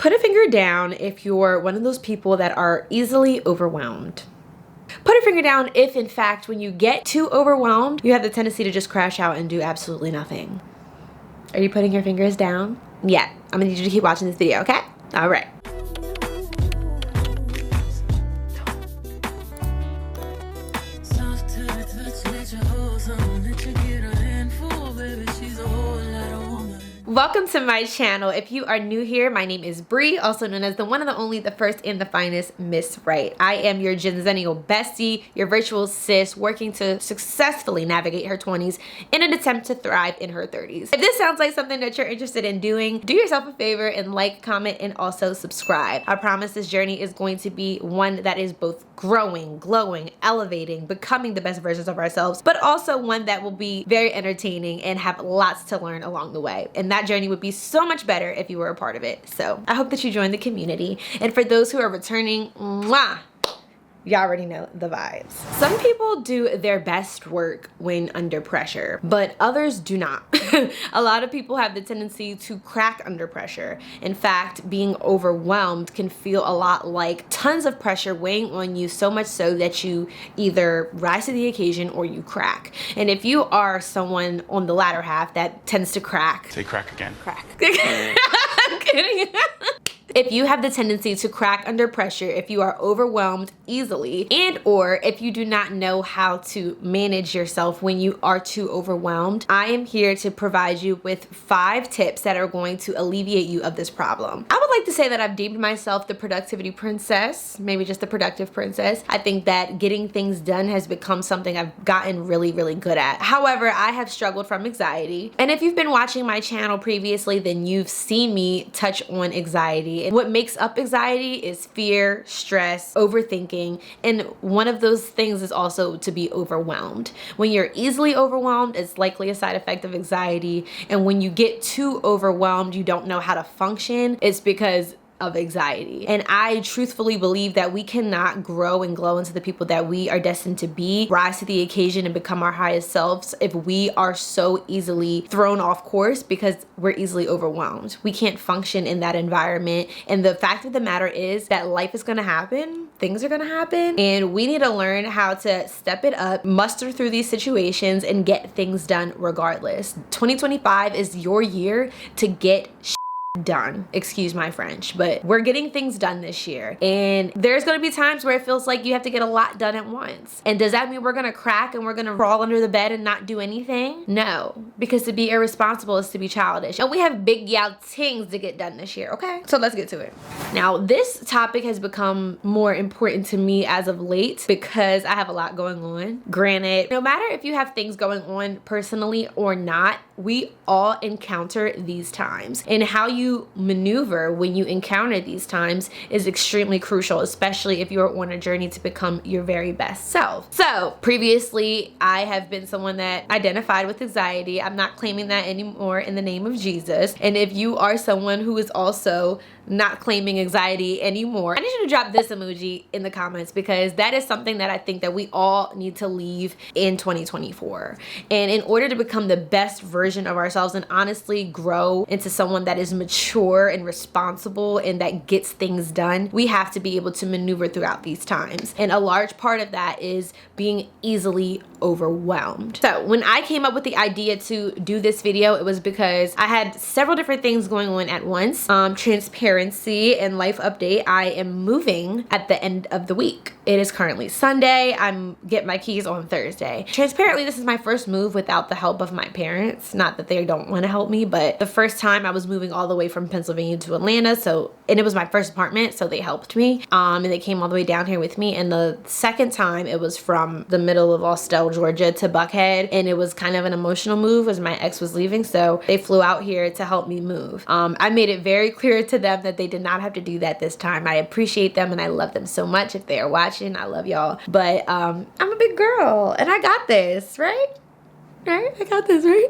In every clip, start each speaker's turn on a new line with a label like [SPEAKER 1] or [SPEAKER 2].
[SPEAKER 1] Put a finger down if you're one of those people that are easily overwhelmed. Put a finger down if, in fact, when you get too overwhelmed, you have the tendency to just crash out and do absolutely nothing. Are you putting your fingers down? Yeah, I'm gonna need you to keep watching this video, okay? All right. Welcome to my channel. If you are new here, my name is Bree, also known as the one and the only, the first and the finest Miss Wright. I am your Genzennial bestie, your virtual sis, working to successfully navigate her 20s in an attempt to thrive in her 30s. If this sounds like something that you're interested in doing, do yourself a favor and like, comment, and also subscribe. I promise this journey is going to be one that is both growing, glowing, elevating, becoming the best versions of ourselves, but also one that will be very entertaining and have lots to learn along the way. And that journey would be so much better if you were a part of it. So I hope that you join the community. And for those who are returning, mwah, y'all already know the vibes. Some people do their best work when under pressure, but others do not. A lot of people have the tendency to crack under pressure. In fact, being overwhelmed can feel a lot like tons of pressure weighing on you, so much so that you either rise to the occasion or you crack. And if you are someone on the latter half that tends to crack.
[SPEAKER 2] Say crack again.
[SPEAKER 1] Crack. I'm kidding. If you have the tendency to crack under pressure, if you are overwhelmed easily, and or if you do not know how to manage yourself when you are too overwhelmed, I am here to provide you with 5 tips that are going to alleviate you of this problem. I would like to say that I've deemed myself the productivity princess, maybe just the productive princess. I think that getting things done has become something I've gotten really, really good at. However, I have struggled from anxiety. And if you've been watching my channel previously, then you've seen me touch on anxiety. And what makes up anxiety is fear, stress, overthinking, and one of those things is also to be overwhelmed. When you're easily overwhelmed, it's likely a side effect of anxiety, and when you get too overwhelmed, you don't know how to function, it's because of anxiety. And I truthfully believe that we cannot grow and glow into the people that we are destined to be, rise to the occasion and become our highest selves if we are so easily thrown off course because we're easily overwhelmed. We can't function in that environment. And the fact of the matter is that life is gonna happen, things are gonna happen, and we need to learn how to step it up, muster through these situations, and get things done regardless. 2025 is your year to get done. Excuse my French, but we're getting things done this year. And there's gonna be times where it feels like you have to get a lot done at once. And does that mean we're gonna crack and we're gonna crawl under the bed and not do anything? No, because to be irresponsible is to be childish. And we have big yow things to get done this year, okay? So let's get to it. Now, this topic has become more important to me as of late because I have a lot going on. Granted, no matter if you have things going on personally or not, we all encounter these times. And how you maneuver when you encounter these times is extremely crucial, especially if you're on a journey to become your very best self. So previously, I have been someone that identified with anxiety. I'm not claiming that anymore in the name of Jesus. And if you are someone who is also not claiming anxiety anymore, I need you to drop this emoji in the comments because that is something that I think that we all need to leave in 2024. And in order to become the best version of ourselves and honestly grow into someone that is mature and responsible and that gets things done, we have to be able to maneuver throughout these times. And a large part of that is being easily overwhelmed. So when I came up with the idea to do this video, it was because I had several different things going on at once. Transparency and life update. I am moving at the end of the week. It is currently Sunday. I'm getting my keys on Thursday. Transparently, this is my first move without the help of my parents. Not that they don't want to help me, but the first time I was moving all the way from Pennsylvania to Atlanta, and it was my first apartment, so they helped me. And they came all the way down here with me. And the second time it was from the middle of Austell, Georgia to Buckhead, and it was kind of an emotional move as my ex was leaving, so they flew out here to help me move. I made it very clear to them that they did not have to do that this time. I appreciate them and I love them so much. If they are watching, I love y'all. But I'm a big girl and I got this, right? Right? I got this, right?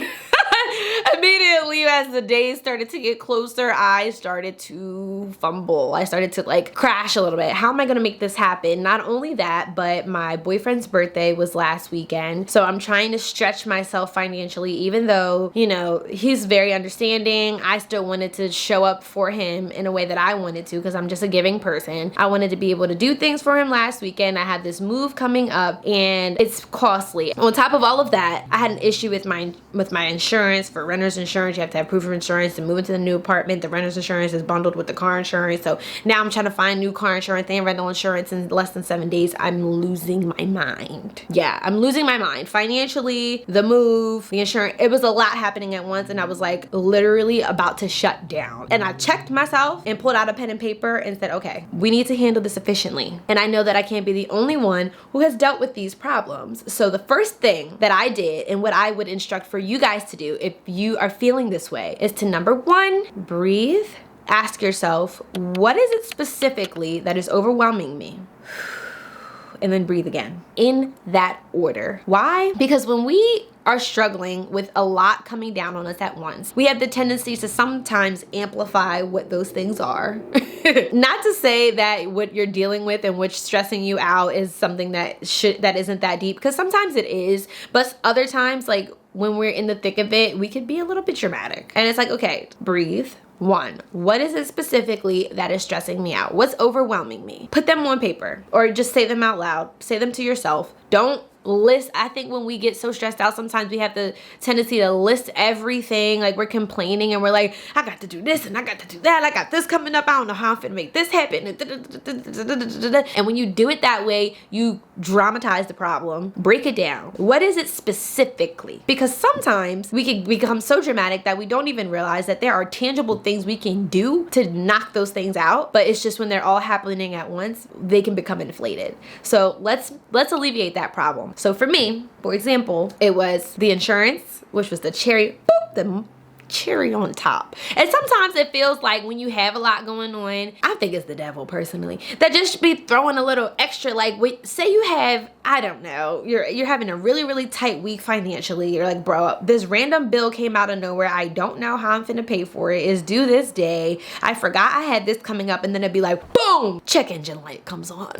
[SPEAKER 1] Immediately as the days started to get closer, I started to fumble. I started to like crash a little bit. How am I gonna make this happen? Not only that, but my boyfriend's birthday was last weekend. So I'm trying to stretch myself financially, even though, you know, he's very understanding. I still wanted to show up for him in a way that I wanted to, because I'm just a giving person. I wanted to be able to do things for him last weekend. I had this move coming up and it's costly. On top of all of that, I had an issue with my insurance. For renter's insurance, you have to have proof of insurance to move into the new apartment. The renter's insurance is bundled with the car insurance. So now I'm trying to find new car insurance and rental insurance in less than 7 days. I'm losing my mind. Yeah, I'm losing my mind. Financially, the move, the insurance, it was a lot happening at once, and I was like literally about to shut down. And I checked myself and pulled out a pen and paper and said, okay, we need to handle this efficiently. And I know that I can't be the only one who has dealt with these problems. So the first thing that I did, and what I would instruct for you guys to do if you are feeling this way, is to number one, breathe. Ask yourself, what is it specifically that is overwhelming me? And then breathe again, in that order. Why? Because when we are struggling with a lot coming down on us at once, we have the tendency to sometimes amplify what those things are. Not to say that what you're dealing with and what's stressing you out is something that isn't that deep, because sometimes it is, but other times, like when we're in the thick of it, we could be a little bit dramatic. And it's like, okay, breathe. One, what is it specifically that is stressing me out? What's overwhelming me? Put them on paper or just say them out loud. Say them to yourself. Don't list. I think when we get so stressed out, sometimes we have the tendency to list everything. Like we're complaining and we're like, I got to do this and I got to do that. I got this coming up. I don't know how I'm finna make this happen. And when you do it that way, you dramatize the problem, break it down. What is it specifically? Because sometimes we can become so dramatic that we don't even realize that there are tangible things we can do to knock those things out. But it's just when they're all happening at once, they can become inflated. So let's alleviate that problem. So for me, for example, it was the insurance, which was the cherry on top. And sometimes it feels like when you have a lot going on, I think it's the devil personally, that just be throwing a little extra. Like say you have, I don't know, you're having a really, really tight week financially. You're like, bro, this random bill came out of nowhere. I don't know how I'm finna pay for it. It's due this day. I forgot I had this coming up, and then it'd be like, boom, check engine light comes on.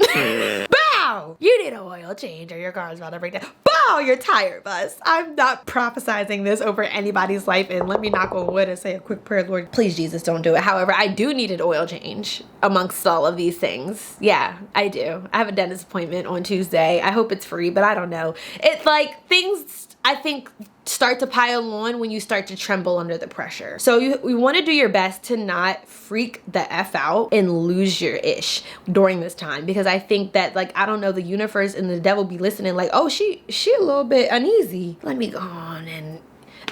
[SPEAKER 1] Bow, you need an oil change or your car's about to break down. Bow, your tire bust. I'm not prophesizing this over anybody's life, and let me knock on wood and say a quick prayer, Lord, please Jesus, don't do it. However, I do need an oil change amongst all of these things. Yeah, I do. I have a dentist appointment on Tuesday. I hope it's free, but I don't know. It's like things, I think, start to pile on when you start to tremble under the pressure. So you want to do your best to not freak the F out and lose your ish during this time, because I think that, like, I don't know, the universe and the devil be listening like, oh, she a little bit uneasy. Let me go on. And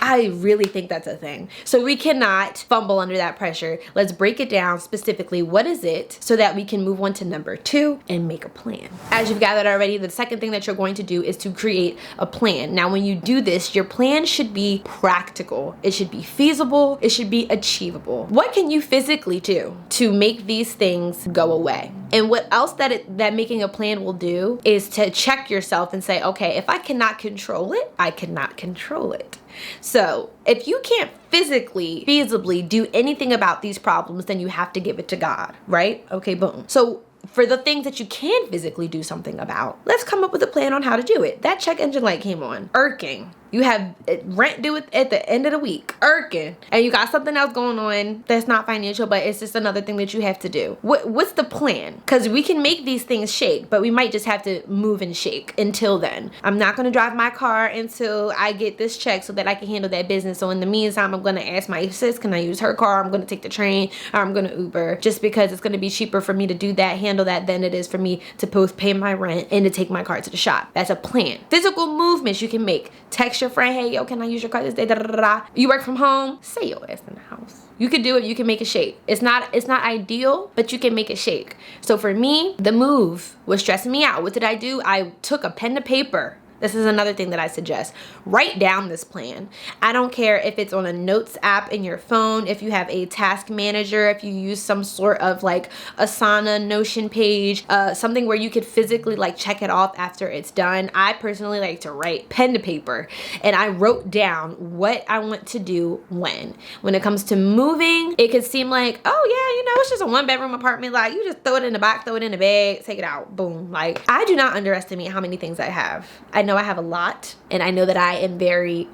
[SPEAKER 1] I really think that's a thing. So we cannot fumble under that pressure. Let's break it down specifically. What is it, so that we can move on to number two and make a plan. As you've gathered already, the second thing that you're going to do is to create a plan. Now, when you do this, your plan should be practical. It should be feasible. It should be achievable. What can you physically do to make these things go away? And what else that making a plan will do is to check yourself and say, okay, if I cannot control it, I cannot control it. So if you can't physically, feasibly do anything about these problems, then you have to give it to God, right? Okay, boom. So for the things that you can physically do something about, let's come up with a plan on how to do it. That check engine light came on. Irking. You have rent due at the end of the week. Irking. And you got something else going on that's not financial, but it's just another thing that you have to do. What's the plan? Because we can make these things shake, but we might just have to move and shake until then. I'm not going to drive my car until I get this check so that I can handle that business. So in the meantime, I'm going to ask my sis, can I use her car? I'm going to take the train, or I'm going to Uber, just because it's going to be cheaper for me to do that, handle that, than it is for me to both pay my rent and to take my car to the shop. That's a plan. Physical movements you can make. Text your friend, hey, yo, can I use your car this day? Da, da, da, da. You work from home, say your ass in the house. You can do it. You can make it shake. It's not ideal, but you can make it shake. So for me, the move was stressing me out. What did I do? I took a pen to paper. This is another thing that I suggest. Write down this plan. I don't care if it's on a notes app in your phone, if you have a task manager, if you use some sort of like Asana, Notion page, something where you could physically like check it off after it's done. I personally like to write pen to paper, and I wrote down what I want to do when. When it comes to moving, it could seem like, oh yeah, you know, it's just a 1-bedroom apartment. Like you just throw it in the box, throw it in the bag, take it out, boom. Like I do not underestimate how many things I have. I know I have a lot, and I know that I am very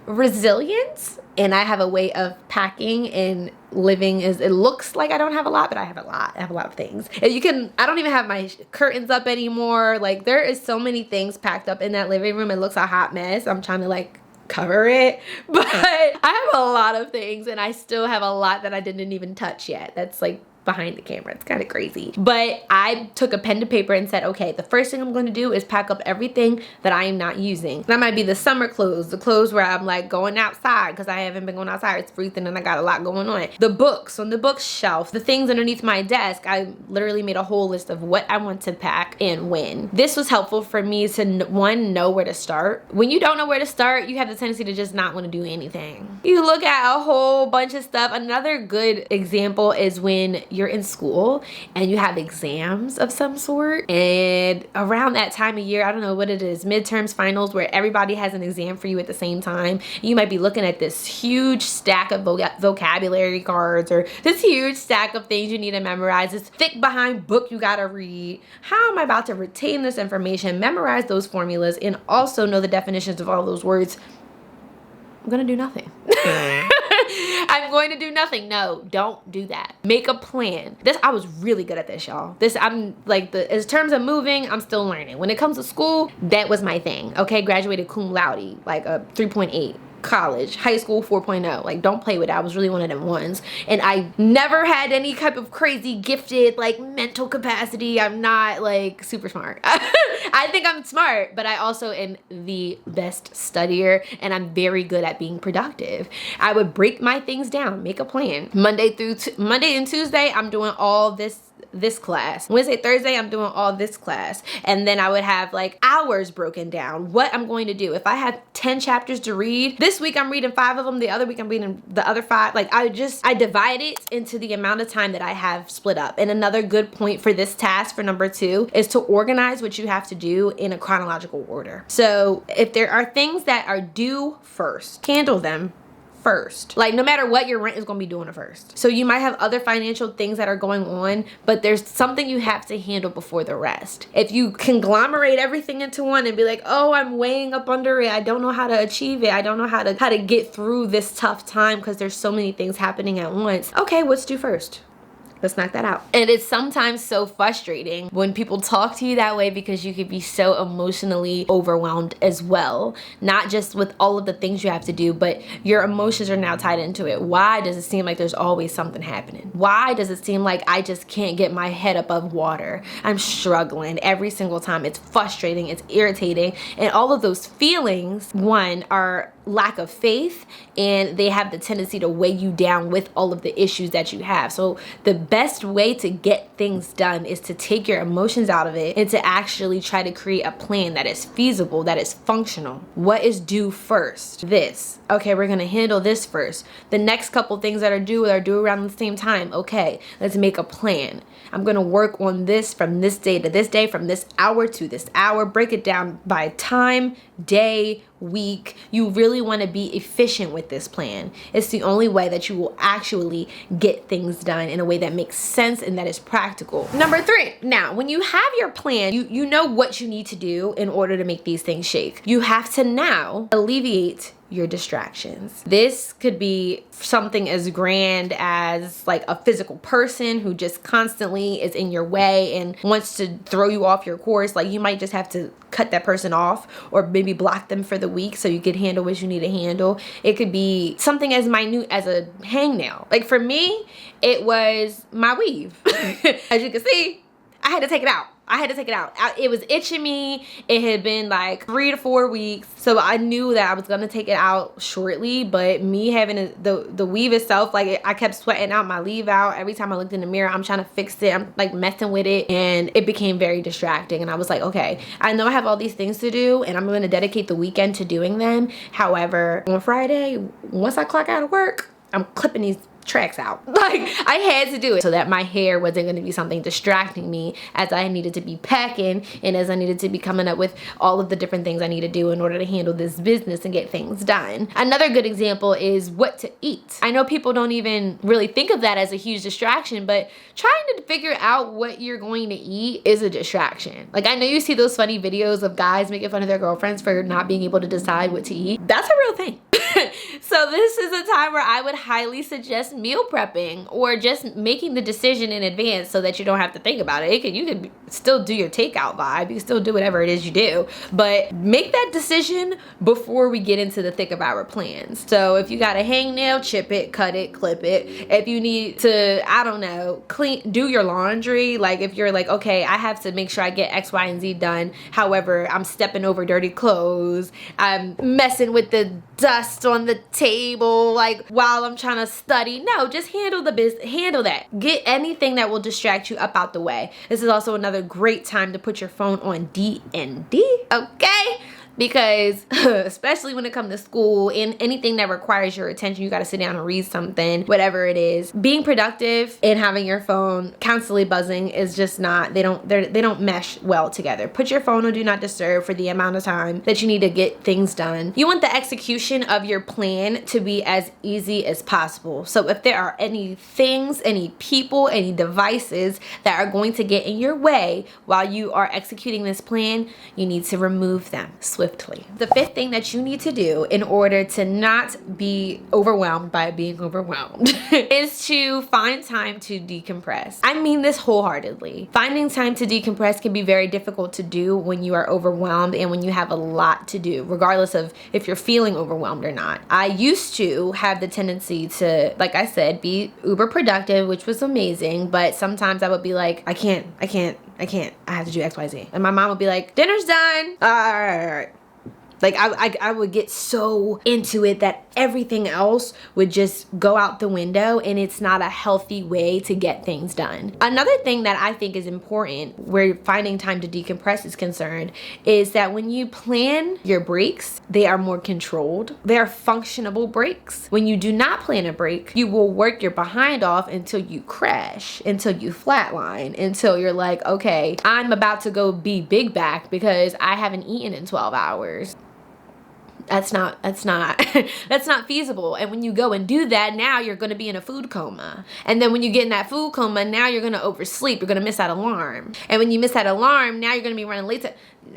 [SPEAKER 1] resilient, and I have a way of packing and living. Is it looks like I don't have a lot, but I have a lot. I have a lot of things. And you can, I don't even have my curtains up anymore. Like there is so many things packed up in that living room. It looks a hot mess. I'm trying to like cover it, but I have a lot of things, and I still have a lot that I didn't even touch yet. That's like behind the camera. It's kind of crazy. But I took a pen to paper and said, okay, the first thing I'm going to do is pack up everything that I am not using. That might be the summer clothes, the clothes where I'm like going outside because I haven't been going outside. It's freezing and I got a lot going on. The books on the bookshelf, the things underneath my desk. I literally made a whole list of what I want to pack and when. This was helpful for me to, one, know where to start. When you don't know where to start, you have the tendency to just not want to do anything. You look at a whole bunch of stuff. Another good example is when you're in school and you have exams of some sort, and around that time of year, I don't know what it is, midterms, finals, where everybody has an exam for you at the same time. You might be looking at this huge stack of vocabulary cards, or this huge stack of things you need to memorize, this thick behind book you gotta read. How am I about to retain this information, memorize those formulas, and also know the definitions of all those words? I'm gonna do nothing. I'm going to do nothing. No, don't do that. Make a plan. This, I was really good at this, y'all. This, I'm like, in terms of moving, I'm still learning. When it comes to school, that was my thing. Okay, graduated cum laude, like a 3.8. College, high school 4.0. Like, don't play with it. I was really one of them ones. And I never had any type of crazy gifted like mental capacity. I'm not like super smart. I think I'm smart, but I also am the best studier, and I'm very good at being productive. I would break my things down, make a plan. Monday and Tuesday, I'm doing all this class. Wednesday, Thursday, I'm doing all this class. And then I would have like hours broken down, what I'm going to do. If I have 10 chapters to read, this week I'm reading 5 of them, the other week I'm reading the other 5. Like I divide it into the amount of time that I have split up. And another good point for this task, for number 2, is to organize what you have to do in a chronological order. So if there are things that are due first, handle them first. Like no matter what, your rent is going to be doing it first. So you might have other financial things that are going on, but there's something you have to handle before the rest. If you conglomerate everything into one and be like, oh, I'm weighing up under it, I don't know how to achieve it, I don't know how to get through this tough time because there's so many things happening at once. Okay, what's due first? Let's knock that out. And it's sometimes so frustrating when people talk to you that way, because you could be so emotionally overwhelmed as well. Not just with all of the things you have to do, but your emotions are now tied into it. Why does it seem like there's always something happening? Why does it seem like I just can't get my head above water? I'm struggling every single time. It's frustrating, it's irritating, and all of those feelings, one, are lack of faith, and they have the tendency to weigh you down with all of the issues that you have. So the best way to get things done is to take your emotions out of it and to actually try to create a plan that is feasible, that is functional. What is due first? This. Okay, we're gonna handle this first. The next couple things that are due around the same time. Okay, let's make a plan. I'm gonna work on this from this day to this day, from this hour to this hour. Break it down by time, day, week. You really want to be efficient with this plan. It's the only way that you will actually get things done in a way that makes sense and that is practical. Number 3, now when you have your plan, you know what you need to do in order to make these things shake. You have to now alleviate your distractions. This could be something as grand as like a physical person who just constantly is in your way and wants to throw you off your course. Like you might just have to cut that person off, or maybe block them for the week so you can handle what you need to handle. It could be something as minute as a hangnail. Like for me, it was my weave. As you can see, I had to take it out. I had to take it out. It was itching me. It had been like 3 to 4 weeks. So I knew that I was gonna take it out shortly, but me having the weave itself, like I kept sweating out my leave out. Every time I looked in the mirror, I'm trying to fix it. I'm like messing with it, and it became very distracting. And I was like, okay, I know I have all these things to do and I'm gonna dedicate the weekend to doing them. However, on Friday, once I clock out of work, I'm clipping these tracks out. Like, I had to do it so that my hair wasn't going to be something distracting me as I needed to be packing and as I needed to be coming up with all of the different things I need to do in order to handle this business and get things done. Another good example is what to eat. I know people don't even really think of that as a huge distraction, but trying to figure out what you're going to eat is a distraction. Like, I know you see those funny videos of guys making fun of their girlfriends for not being able to decide what to eat. That's a real thing. So this is a time where I would highly suggest meal prepping or just making the decision in advance so that you don't have to think about it. You could still do your takeout vibe. You can still do whatever it is you do, but make that decision before we get into the thick of our plans. So if you got a hangnail, chip it, cut it, clip it. If you need to, I don't know, do your laundry. Like if you're like, okay, I have to make sure I get X, Y, and Z done. However, I'm stepping over dirty clothes. I'm messing with the dust on the table like while I'm trying to study. No, just handle the business, handle that. Get anything that will distract you up out the way. This is also another great time to put your phone on D&D, okay? Because especially when it comes to school and anything that requires your attention, you got to sit down and read something, whatever it is. Being productive and having your phone constantly buzzing is just not, they don't mesh well together. Put your phone on do not disturb for the amount of time that you need to get things done. You want the execution of your plan to be as easy as possible. So if there are any things, any people, any devices that are going to get in your way while you are executing this plan, you need to remove them swiftly. The fifth thing that you need to do in order to not be overwhelmed by being overwhelmed is to find time to decompress. I mean this wholeheartedly. Finding time to decompress can be very difficult to do when you are overwhelmed and when you have a lot to do, regardless of if you're feeling overwhelmed or not. I used to have the tendency to, like I said, be uber productive, which was amazing, but sometimes I would be like, I can't, I have to do X, Y, Z. And my mom would be like, dinner's done. All right. Like I would get so into it that everything else would just go out the window, and it's not a healthy way to get things done. Another thing that I think is important where finding time to decompress is concerned is that when you plan your breaks, they are more controlled. They are functionable breaks. When you do not plan a break, you will work your behind off until you crash, until you flatline, until you're like, okay, I'm about to go be big back because I haven't eaten in 12 hours. That's not feasible. And when you go and do that, now you're going to be in a food coma. And then when you get in that food coma, now you're going to oversleep. You're going to miss that alarm. And when you miss that alarm, now you're going to be running late.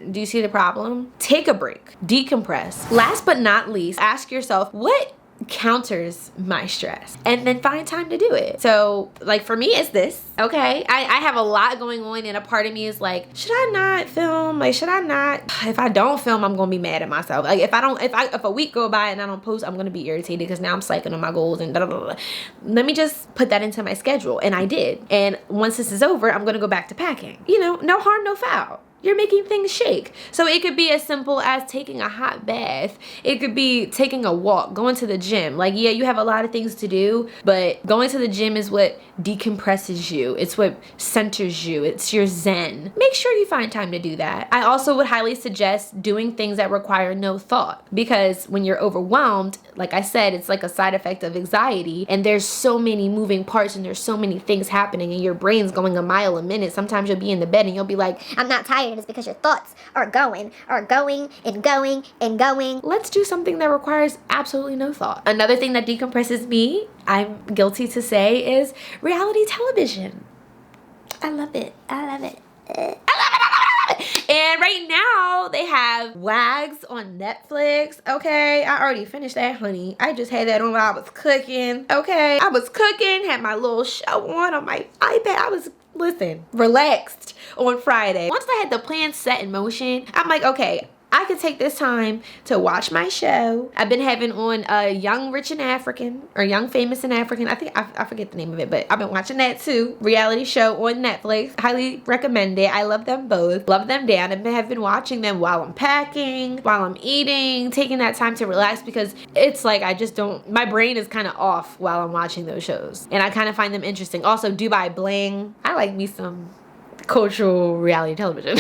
[SPEAKER 1] Do you see the problem? Take a break. Decompress. Last but not least, ask yourself, what counters my stress, and then find time to do it. So like for me, it's this. Okay, I have a lot going on, and a part of me is like, should I not film? Like, should I not? If I don't film, I'm gonna be mad at myself. Like if a week go by and I don't post, I'm gonna be irritated because now I'm slacking on my goals and blah, blah, blah. Let me just put that into my schedule, and I did. And once this is over, I'm gonna go back to packing. You know, no harm, no foul. You're making things shake. So it could be as simple as taking a hot bath. It could be taking a walk, going to the gym. Like, yeah, you have a lot of things to do, but going to the gym is what decompresses you. It's what centers you. It's your zen. Make sure you find time to do that. I also would highly suggest doing things that require no thought, because when you're overwhelmed, like I said, it's like a side effect of anxiety, and there's so many moving parts and there's so many things happening and your brain's going a mile a minute. Sometimes you'll be in the bed and you'll be like,
[SPEAKER 2] I'm not tired. It's because your thoughts are going and going and going.
[SPEAKER 1] Let's do something that requires absolutely no thought. Another thing that decompresses me, I'm guilty to say, is reality television. I love it. I love it. I love it. And right now they have Wags on Netflix. Okay, I already finished that, honey. I just had that on while I was cooking. Okay, I was cooking, had my little show on my iPad. I was, listen, relaxed on Friday. Once I had the plan set in motion, I'm like, okay, I could take this time to watch my show. I've been having on Young Rich and African, or Young Famous and African. I think I forget the name of it, but I've been watching that too. Reality show on Netflix. Highly recommend it. I love them both. Love them down. Have been watching them while I'm packing, while I'm eating, taking that time to relax, because it's like I just don't, my brain is kind of off while I'm watching those shows. And I kind of find them interesting. Also, Dubai Bling. I like me some cultural reality television.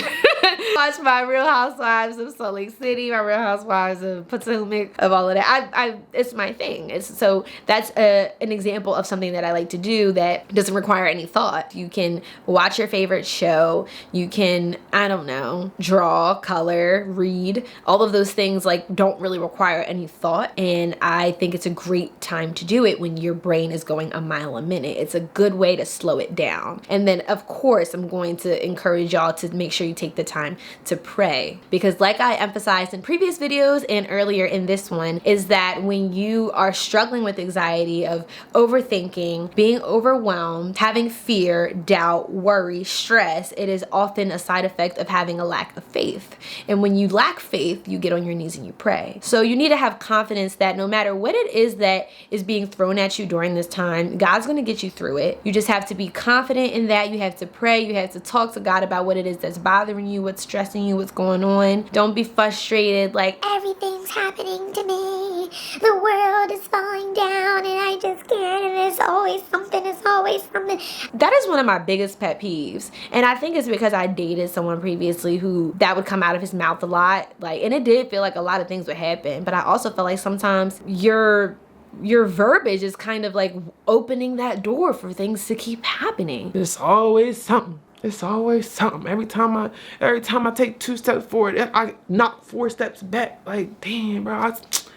[SPEAKER 1] Watch my Real Housewives of Salt Lake City, my Real Housewives of Potomac, of all of that. It's my thing. So that's an example of something that I like to do that doesn't require any thought. You can watch your favorite show. You can, I don't know, draw, color, read. All of those things like don't really require any thought. And I think it's a great time to do it when your brain is going a mile a minute. It's a good way to slow it down. And then of course, I'm going to encourage y'all to make sure you take the time to pray, because like I emphasized in previous videos and earlier in this one, is that when you are struggling with anxiety of overthinking, being overwhelmed, having fear, doubt, worry, stress, it is often a side effect of having a lack of faith. And when you lack faith, you get on your knees and you pray. So you need to have confidence that no matter what it is that is being thrown at you during this time, God's going to get you through it. You just have to be confident in that. You have to pray. You have to talk to God about what it is that's bothering you, what's stressing you, what's going on. Don't be frustrated like
[SPEAKER 2] Everything's happening to me. The world is falling down and I just can't. And it's always something. It's always something.
[SPEAKER 1] that is one of my biggest pet peeves. And I think it's because I dated someone previously who that would come out of his mouth a lot. Like, and it did feel like a lot of things would happen. But I also feel like sometimes your verbiage is kind of like opening that door for things to keep happening.
[SPEAKER 3] It's always something. It's always something. Every time I take 2 steps forward, I knock 4 steps back. Like, damn, bro.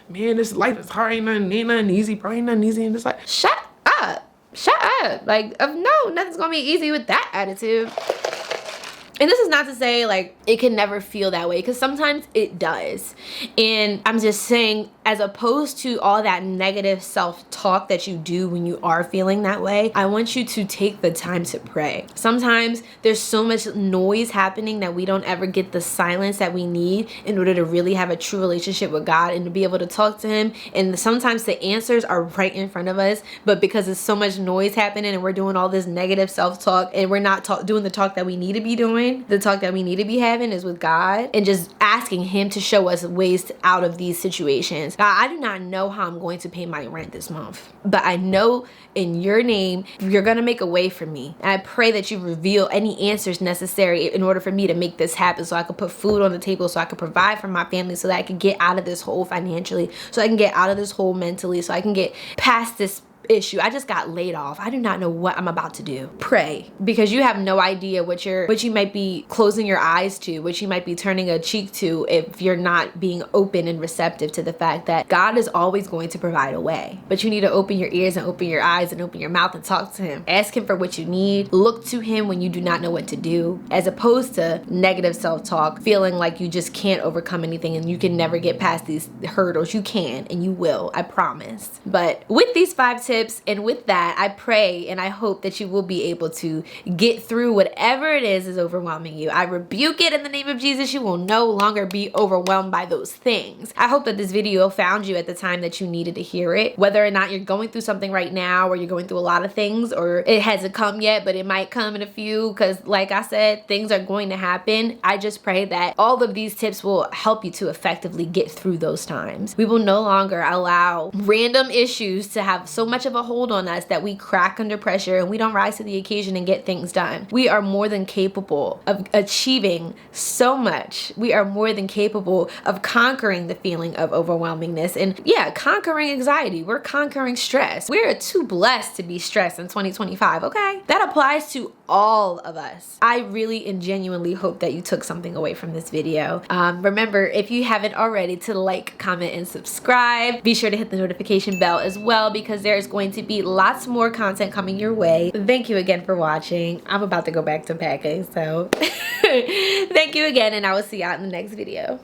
[SPEAKER 3] Man, this life is hard. Ain't nothing easy, bro. Ain't nothing easy. And it's like,
[SPEAKER 1] Shut up. Like, no, nothing's gonna be easy with that attitude. And this is not to say like it can never feel that way, because sometimes it does. And I'm just saying, as opposed to all that negative self-talk that you do when you are feeling that way, I want you to take the time to pray. Sometimes there's so much noise happening that we don't ever get the silence that we need in order to really have a true relationship with God and to be able to talk to Him. And sometimes the answers are right in front of us, but because there's so much noise happening and we're doing all this negative self-talk and we're not doing the talk that we need to be doing, the talk that we need to be having is with God and just asking Him to show us ways out of these situations. God, I do not know how I'm going to pay my rent this month, but I know in your name, you're going to make a way for me. And I pray that you reveal any answers necessary in order for me to make this happen, so I could put food on the table, so I could provide for my family, so that I can get out of this hole financially, so I can get out of this hole mentally, so I can get past this issue. I just got laid off. I do not know what I'm about to do. Pray, because you have no idea what you might be closing your eyes to, what you might be turning a cheek to if you're not being open and receptive to the fact that God is always going to provide a way. But you need to open your ears and open your eyes and open your mouth and talk to Him. Ask Him for what you need. Look to Him when you do not know what to do, as opposed to negative self-talk, feeling like you just can't overcome anything and you can never get past these hurdles. You can and you will, I promise. But with these 5 tips and with that, I pray and I hope that you will be able to get through whatever it is overwhelming you. I rebuke it in the name of Jesus. You will no longer be overwhelmed by those things. I hope that this video found you at the time that you needed to hear it. Whether or not you're going through something right now, or you're going through a lot of things, or it hasn't come yet, but it might come in a few, because like I said, things are going to happen. I just pray that all of these tips will help you to effectively get through those times. We will no longer allow random issues to have so much of a hold on us that we crack under pressure and we don't rise to the occasion and get things done. We are more than capable of achieving so much. We are more than capable of conquering the feeling of overwhelmingness and conquering anxiety. We're conquering stress. We're too blessed to be stressed in 2025, okay? That applies to all of us. I really and genuinely hope that you took something away from this video. Remember, if you haven't already, to like, comment, and subscribe. Be sure to hit the notification bell as well, because there's going to be lots more content coming your way. Thank you again for watching. I'm about to go back to packing, so thank you again, and I will see you out in the next video.